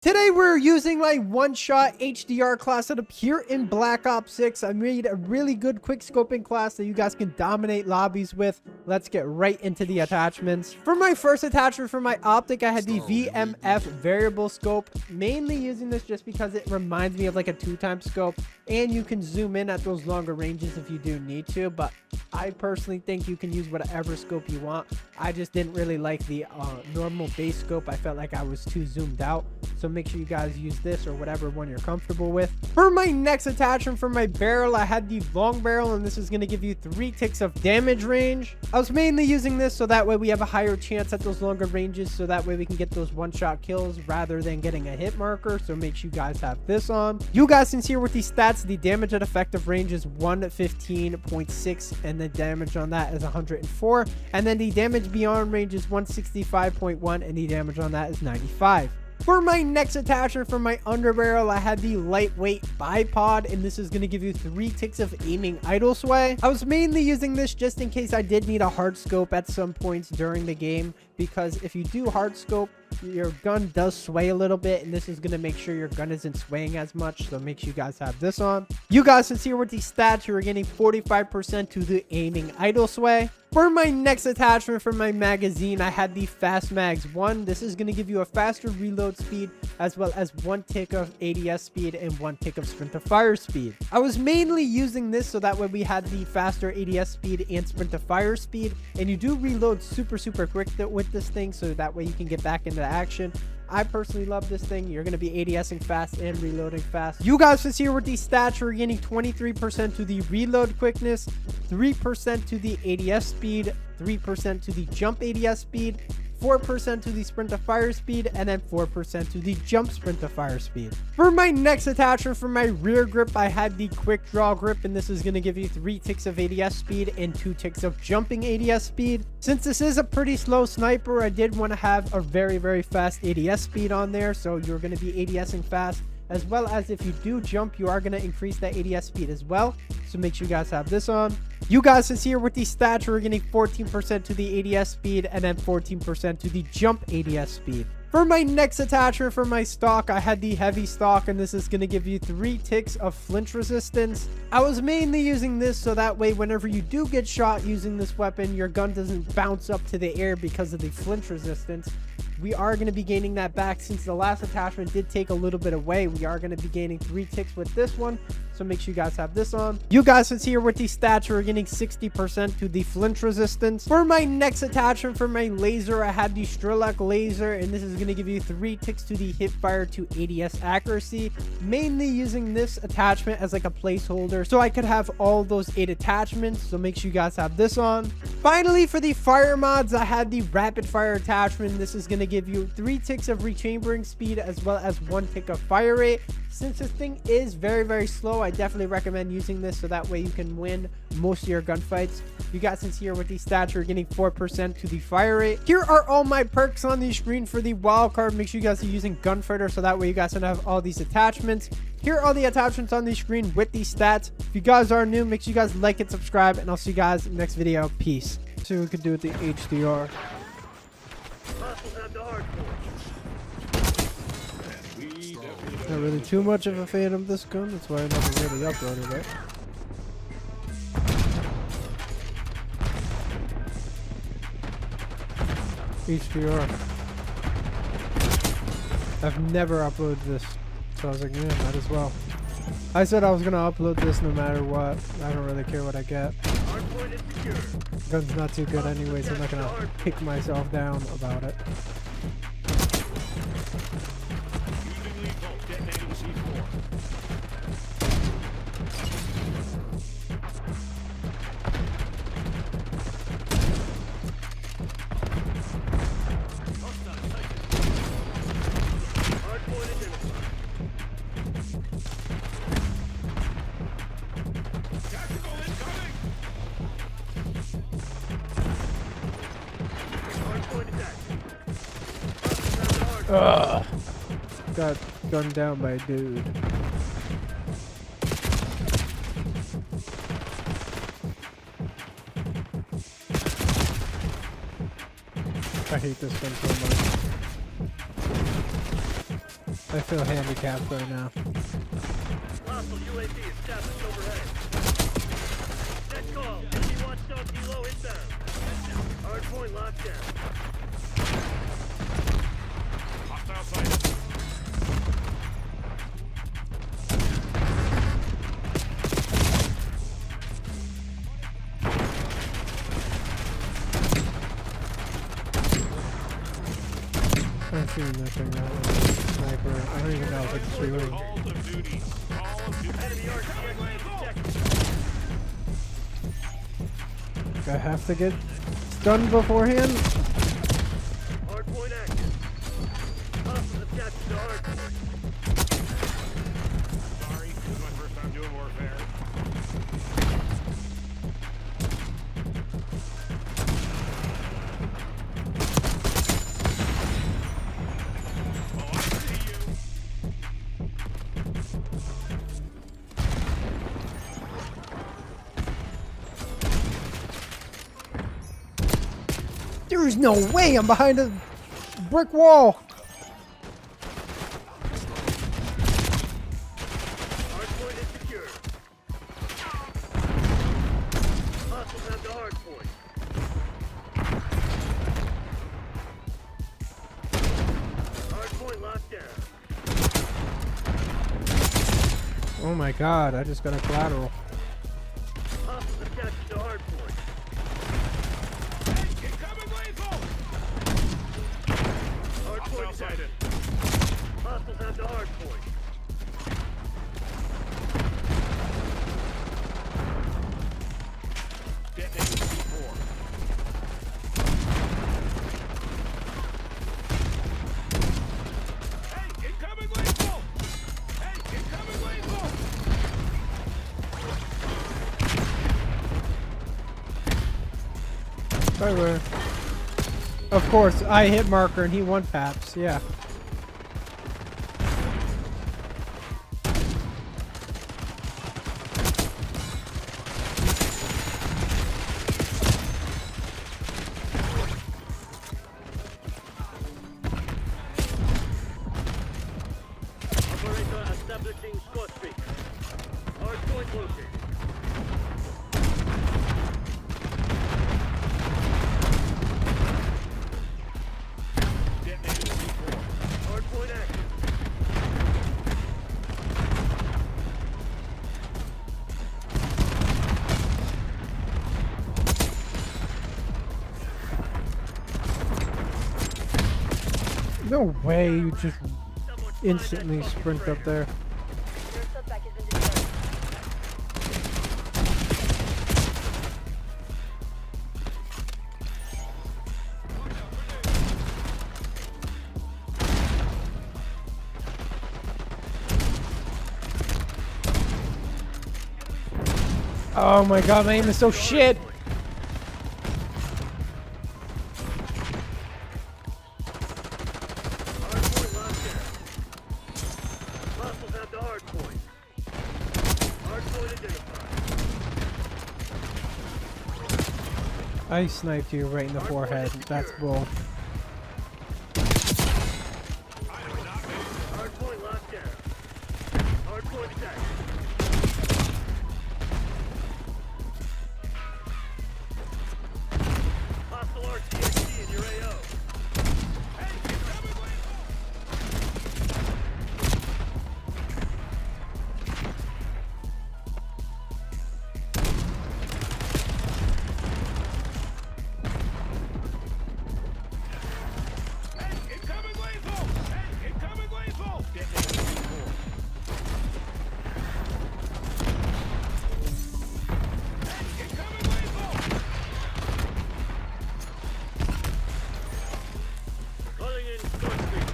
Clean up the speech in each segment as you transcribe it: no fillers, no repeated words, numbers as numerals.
Today we're using my one-shot HDR class setup here in Black Ops 6. I made a really good quick scoping class that you guys can dominate lobbies with. Let's get right into the attachments. For my first attachment for my optic, I had the VMF variable scope, mainly using this just because it reminds me of like a 2x scope, and you can zoom in at those longer ranges if you do need to, but I personally think you can use whatever scope you want. I just didn't really like the normal base scope. I felt like I was too zoomed out. So make sure you guys use this or whatever one you're comfortable with. For my next attachment for my barrel, I had the long barrel, and this is going to give you 3 ticks of damage range. I was mainly using this so that way we have a higher chance at those longer ranges, so that way we can get those one-shot kills rather than getting a hit marker. So make sure you guys have this on. You guys can see here with these stats, the damage at effective range is 115.6, and the damage on that is 104, and then the damage beyond range is 165.1, and the damage on that is 95. For my next attachment for my underbarrel, I had the lightweight bipod, and this is going to give you 3 ticks of aiming idle sway. I was mainly using this just in case I did need a hard scope at some points during the game, because if you do hard scope, your gun does sway a little bit, and this is going to make sure your gun isn't swaying as much. So make sure you guys have this on. You guys can see with these stats, you're getting 45% to the aiming idle sway. For my next attachment for my magazine, I had the Fast Mags 1. This is going to give you a faster reload speed, as well as 1 tick of ADS speed and 1 tick of sprint to fire speed. I was mainly using this so that way we had the faster ADS speed and sprint to fire speed, and you do reload super quick with this thing, so that way you can get back into action. I personally love this thing. You're going to be ADSing fast and reloading fast. You guys can see here with these stats, you're getting 23% to the reload quickness, 3% to the ADS speed, 3% to the jump ADS speed, 4% to the sprint to fire speed, and then 4% to the jump sprint to fire speed. For my next attachment for my rear grip, I had the quick draw grip, and this is going to give you 3 ticks of ADS speed and 2 ticks of jumping ADS speed. Since this is a pretty slow sniper, I did want to have a very fast ADS speed on there, so you're going to be ADSing fast, as well as if you do jump, you are going to increase that ADS speed as well. So make sure you guys have this on. You guys can see here with these stats, we're getting 14% to the ADS speed and then 14% to the jump ADS speed. For my next attachment for my stock, I had the heavy stock, and this is going to give you 3 ticks of flinch resistance. I was mainly using this so that way whenever you do get shot using this weapon, your gun doesn't bounce up to the air because of the flinch resistance. We are going to be gaining that back since the last attachment did take a little bit away. We are going to be gaining 3 ticks with this one, so make sure you guys have this on. You guys can see here with these stats, we're getting 60% to the flinch resistance. For my next attachment for my laser, I had the Strelok laser, and this is going to give you 3 ticks to the hip fire to ADS accuracy. Mainly using this attachment as like a placeholder, so I could have all those 8 attachments, so make sure you guys have this on. Finally, for the fire mods, I had the rapid fire attachment. This is going to give you 3 ticks of rechambering speed as well as 1 tick of fire rate. Since this thing is very slow, I definitely recommend using this so that way you can win most of your gunfights. You guys can see here with these stats, you're getting 4% to the fire rate. Here are all my perks on the screen for the wild card. Make sure you guys are using Gunfighter so that way you guys can have all these attachments. Here are all the attachments on the screen with these stats. If you guys are new, make sure you guys like and subscribe, and I'll see you guys in the next video. Peace. See what we can do with the HDR. Not really too much of a fan of this gun, that's why I never really uploaded it. HDR. I've never uploaded this, so I was like, yeah, might as well. I said I was gonna upload this no matter what. I don't really care what I get. Gun's not too good anyway, so I'm not gonna pick myself down about it. Ugh. Got gunned down by a dude. I hate this gun so much. I feel handicapped right now. Hostile UAV established overhead. Next call. Enemy watchdog below inbound. Hardpoint locked down. Hostile sighted. I see nothing out with sniper. I don't even know if it's doing. I have to get stunned beforehand. Hardpoint active. Hostiles have captured the hardpoint. Sorry, this is my first time doing warfare. There's no way I'm behind a brick wall. Hardpoint is secure. Hostiles have the hardpoint. Hardpoint locked down. Oh my god, I just got a collateral. Hostiles have captured the hardpoint. Hardpoint sighted. Hostiles have the hardpoint. Detonating C4. Hey, incoming lethal! Hey, incoming lethal! Right where? Of course, I hit marker and he one taps. Yeah. Operator establishing squad speak. Hardpoint located. Detonating C4. Hardpoint active. No way you just instantly sprint up there. Your suspect has been disturbed. Oh my god, my aim is so shit. Hardpoint locked down. Hostiles have the hardpoint. Hardpoint identified. I sniped you right in the forehead. That's bull. Hardpoint locked down. Hardpoint attack. Hostile RTXD in your AO. Hey, incoming lethal! Hey, incoming lethal! Hey, incoming lethal! Detonating C4. Hey, incoming lethal! Calling in squad speed.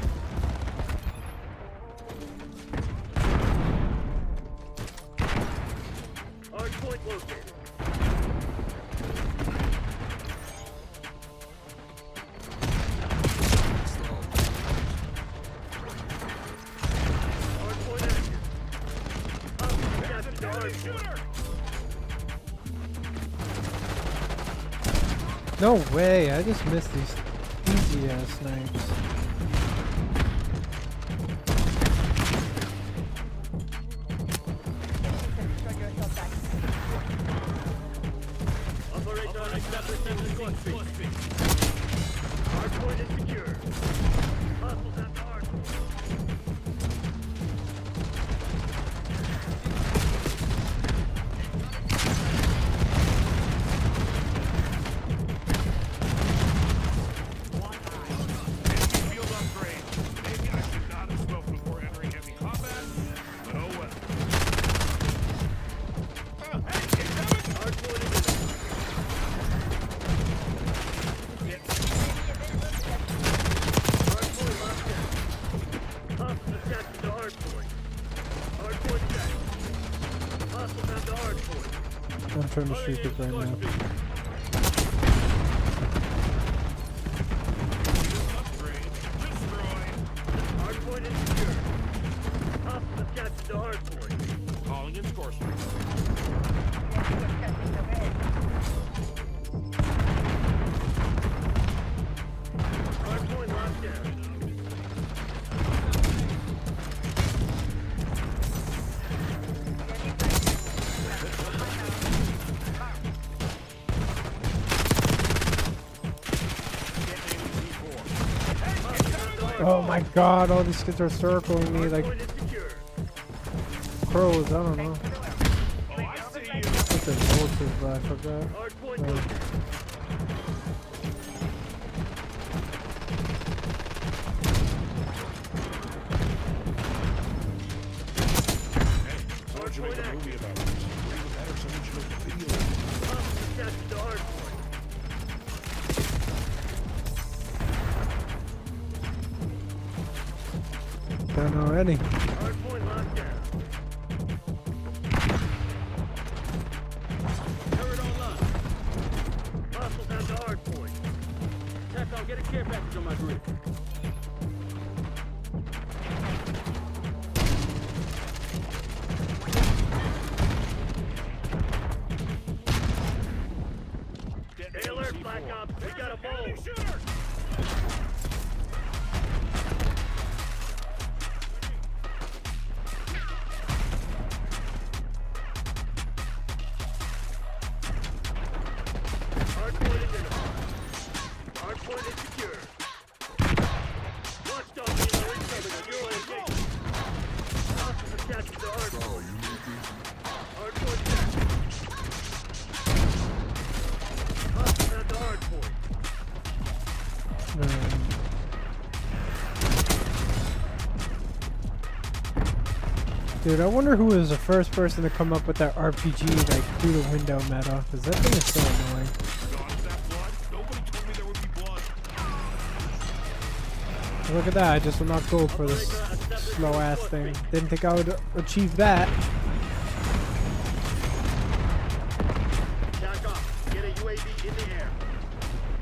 Hardpoint located. Hardpoint active. Hostiles captured the hardpoint. No way, I just missed these easy ass snipes. Hardpoint is secure. Hostiles at the hardpoint. Enemy field upgrade. Maybe I should not have smoked before entering heavy combat, but oh well. Hey, incoming! Hardpoint is in. Hardpoint locked down. Hostiles attached to the hardpoint. Hardpoint set. Hostiles at the hardpoint. I'm trying to shoot it right now. Upgrade. Destroyed. Hardpoint is secure. Hostiles attached to the hardpoint. Calling in score streak. Hardpoint locked down. Oh my god, all these kids are circling me like Hardpoint is secure. crows, I don't know. Oh, I see you. What's the vultures, but I forgot. Hardpoint Oh. located. Hardpoint active. Hostiles attached to the hardpoint. Don't know any. Hardpoint locked down. Turret online. Hostiles at the hardpoint. TACOM, get a care package on my grid. Stay alert, Black Ops. We got a ball. Hardpoint identified. Hardpoint is secure. Watchdog Helo incoming on your location. Hostiles attached to the hardpoint. Hardpoint active. Hostiles at the hardpoint. Dude, I wonder who was the first person to come up with that RPG like through the window meta, because that thing is so annoying. Dodge that blood? Nobody told me there would be blood. Look at that, I just unlocked gold for this slow ass thing. Didn't think I would achieve that. Jack off. Get a UAV in the air.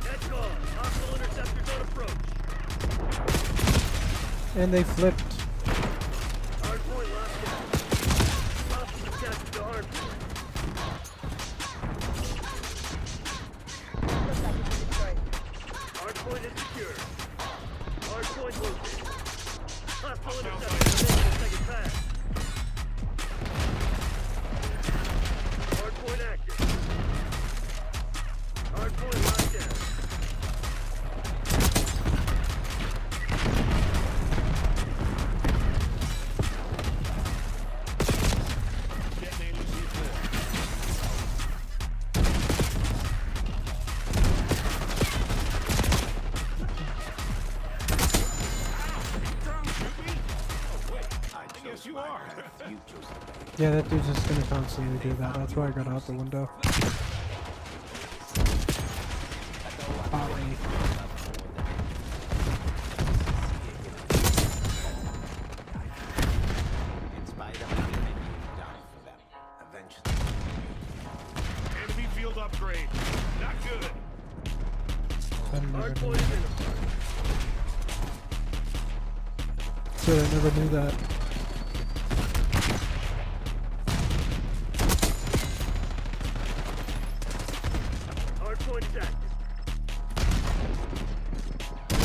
Let's go. Hostile interceptors on approach. And they flipped. Hardpoint locked down. Hostiles attached to the hardpoint. Hardpoint is secure. Hardpoint located. Hostile interceptors making a second pass. Hardpoint active. Hardpoint locked down. Detonating C4. Yes, you are. Yeah, that dude's just gonna constantly do that. That's why I got out the window. Bye. Enemy field upgrade. Not good. I never knew Hardpoint that. identified. Shit, I never knew that. Hardpoint is active.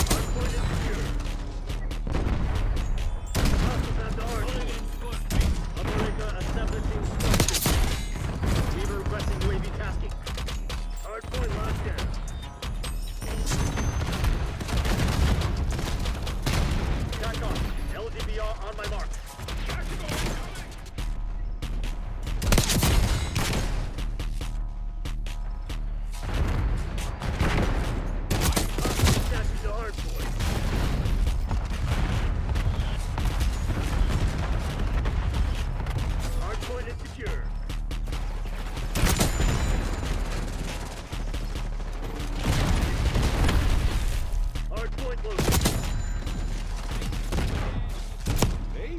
Hardpoint is secure. Hostiles at the hardpoint. Operator establishing structure. Receiver requesting UAV tasking. Hardpoint locked down.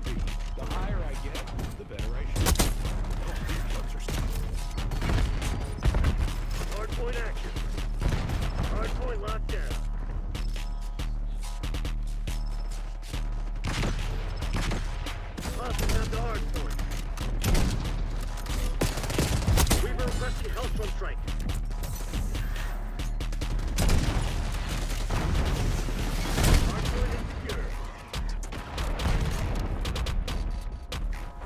Maybe. The higher I get, the better I shoot. Oh, these guns are still. Hardpoint action. Hardpoint locked down. Hostiles have the hardpoint. Weaver requesting Hellstrom strike. Hardpoint insecure.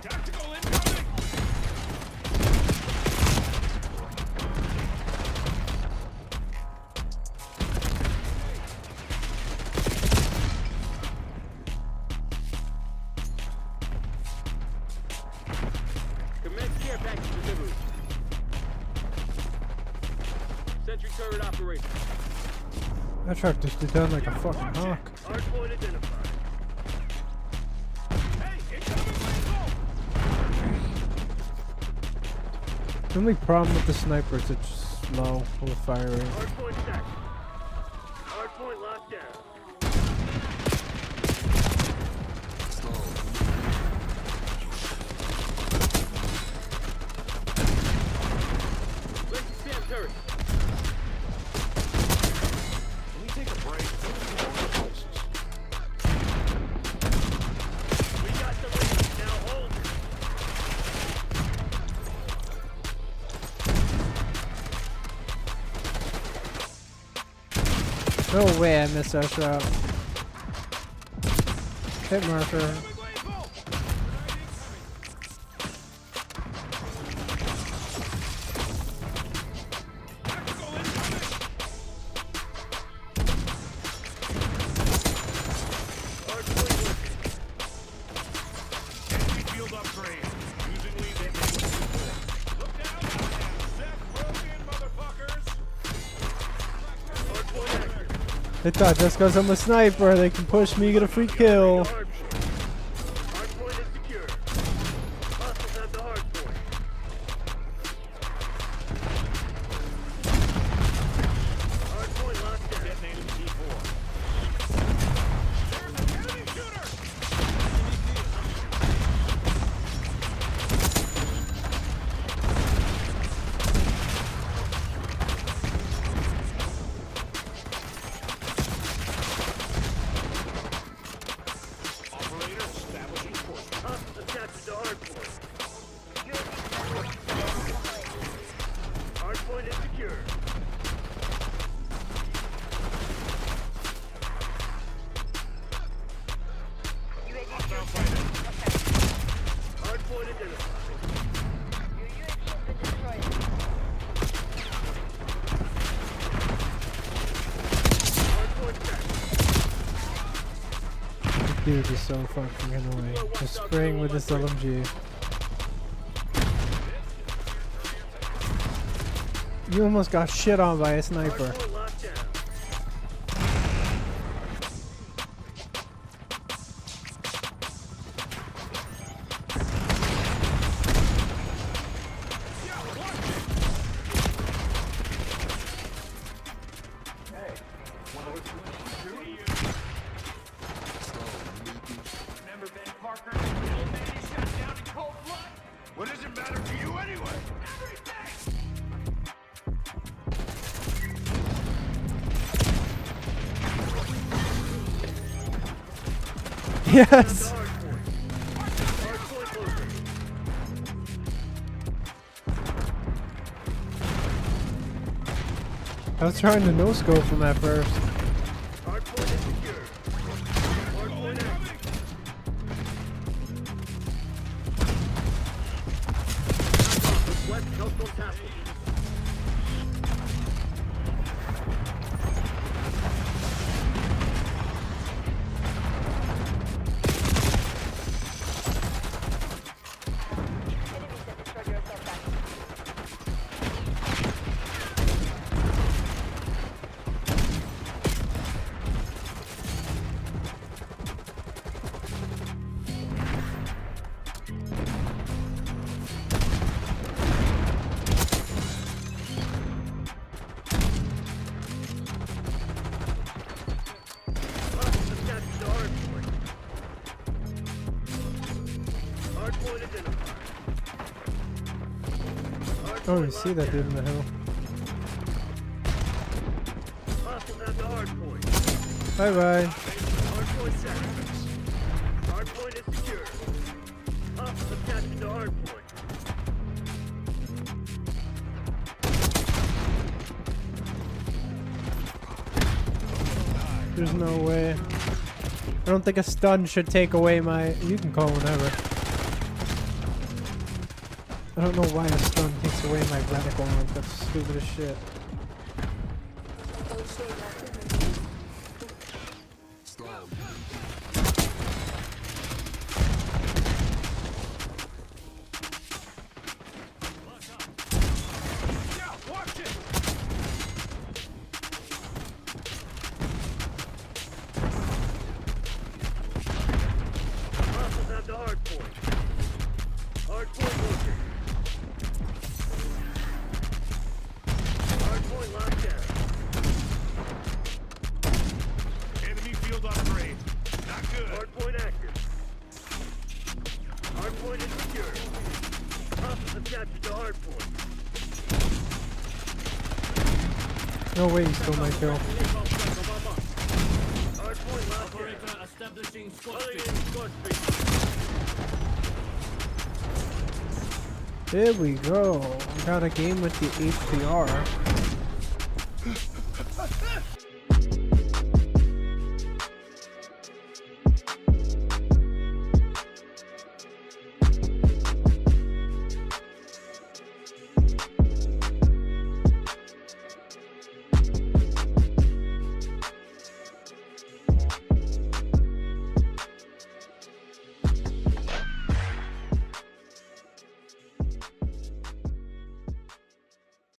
Tactical incoming! Commence care package delivery. Sentry turret operation. That truck just did down like a fucking hawk. Hardpoint identified. Hey, incoming vehicle! The only problem with the sniper is it's slow with fire rate. Hardpoint stacked. Hardpoint locked down. Let's stand turret. Can we take a break? We got the lead. Now hold it. No way I missed that shot. Hit marker. Incoming vehicle! Tactical incoming! Hardpoint working. Enemy field upgrade. Using lead they make it. Look down out there. Seth broken, motherfuckers! Hardpoint active. They thought just because I'm a sniper, they can push me, get a free kill. Hardpoint. Hardpoint is secure. Hostiles have the hardpoint. Hardpoint locked down. Detonating C4. There's an enemy shooter! Operator establishing course. Hostiles attached to hardpoint. Hardpoint is secure. Hostile fighter. Hardpoint identified. Your UAV has been destroyed. Hardpoint stacked. This dude is so fucking annoying. Just spraying with this LMG. You almost got shit on by a sniper. Hardpoint locked down. Remember Ben Parker? The old man he shot down in cold blood? What does it matter to you anyway? Everything! Yes! Hardpoint. Hardpoint located. I was trying to no-scope him at first. Hardpoint is secure. Hardpoint active. Request Hellstrom task force. Enemy sent destroyed your assault package. Hardpoint identified. Oh, you see that dude in the hill. Hostiles have the hardpoint. Bye bye. Hardpoint set. Hardpoint is secure. Hostiles have captured the hardpoint. There's no way. I don't think a stun should take away my... You can call whenever. I don't know why a stun takes away my reticle arm. That's stupid as shit. Hostiles have the hardpoint. Hardpoint located. Hardpoint locked down. Enemy field upgrade. Not good. Hardpoint active. Hardpoint is secure. Hostiles have captured the hardpoint. No way he stole my kill. Hardpoint locked down. Establishing Calling in squad speed. Here we go. We got a game with the HDR.